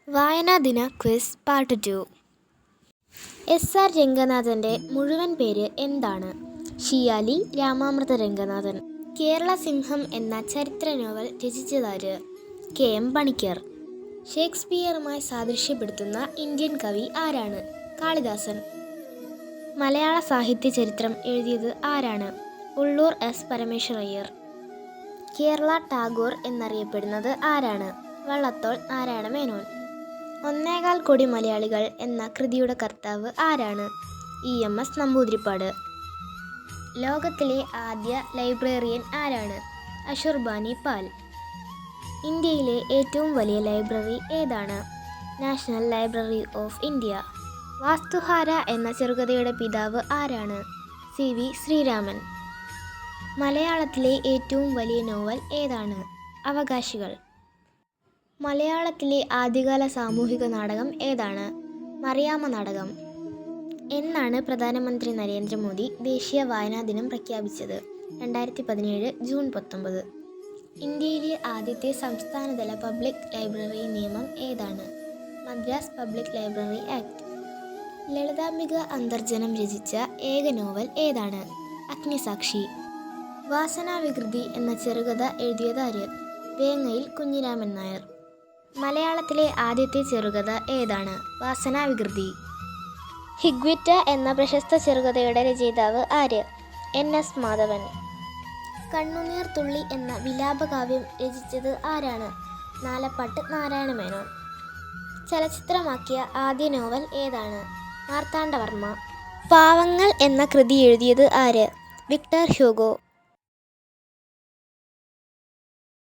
വായനാ ദിന quiz part 2. SR. രംഗനാഥൻ്റെ മുഴുവൻ പേര് എന്താണ്? ഷിയാലി രാമാമൃത രംഗനാഥൻ. കേരള സിംഹം എന്ന ചരിത്ര നോവൽ രചിച്ചതാര്? കെ.എം. പണിക്കർ. ഷേക്സ്പിയറുമായി സാദൃശ്യപ്പെടുത്തുന്ന ഇന്ത്യൻ കവി ആരാണ്? കാളിദാസൻ. മലയാള സാഹിത്യ ചരിത്രം എഴുതിയത് ആരാണ്? ഉള്ളൂർ എസ്. പരമേശ്വരയ്യർ. കേരള ടാഗോർ എന്നറിയപ്പെടുന്നത് ആരാണ്? വള്ളത്തോൾ നാരായണ മേനോൻ. 1.25 കോടി മലയാളികൾ എന്ന കൃതിയുടെ കർത്താവ് ആരാണ്? ഇ.എം.എസ്. നമ്പൂതിരിപ്പാട്. ലോകത്തിലെ ആദ്യ ലൈബ്രറിയൻ ആരാണ്? അഷുർബാനി പാൽ. ഇന്ത്യയിലെ ഏറ്റവും വലിയ ലൈബ്രറി ഏതാണ്? National Library of India. Vasthuhara എന്ന ചെറുകഥയുടെ പിതാവ് ആരാണ്? സി.വി. ശ്രീരാമൻ. മലയാളത്തിലെ ഏറ്റവും വലിയ നോവൽ ഏതാണ്? അവകാശികൾ. മലയാളത്തിലെ ആദ്യകാല സാമൂഹിക നാടകം ഏതാണ്? മറിയാമ്മ നാടകം. എന്നാണ് പ്രധാനമന്ത്രി നരേന്ദ്രമോദി ദേശീയ വായനാ ദിനം പ്രഖ്യാപിച്ചത്? 2017 ജൂൺ 19. ഇന്ത്യയിലെ ആദ്യത്തെ സംസ്ഥാനതല പബ്ലിക് ലൈബ്രറി നിയമം ഏതാണ്? Madras public library act. Lalithambika Antharjanam രചിച്ച ഏക നോവൽ ഏതാണ്? അഗ്നിസാക്ഷി. വാസനാവികൃതി എന്ന ചെറുകഥ എഴുതിയതാര്? വേങ്ങയിൽ കുഞ്ഞിരാമൻ നായർ. മലയാളത്തിലെ ആദ്യത്തെ ചെറുകഥ ഏതാണ്? വാസനാവികൃതി. ഹിഗ്വിറ്റ എന്ന പ്രശസ്ത ചെറുകഥയുടെ രചയിതാവ് ആര്? എൻ.എസ്. മാധവൻ. കണ്ണുനീർ തുള്ളി എന്ന വിലാപകാവ്യം രചിച്ചത് ആരാണ്? നാലപ്പാട്ട് നാരായണ മേനോൻ. ചലച്ചിത്രമാക്കിയ ആദ്യ നോവൽ ഏതാണ്? മാർത്താണ്ഡവർമ്മ. പാവങ്ങൾ എന്ന കൃതി എഴുതിയത് ആര്? Victor Hugo.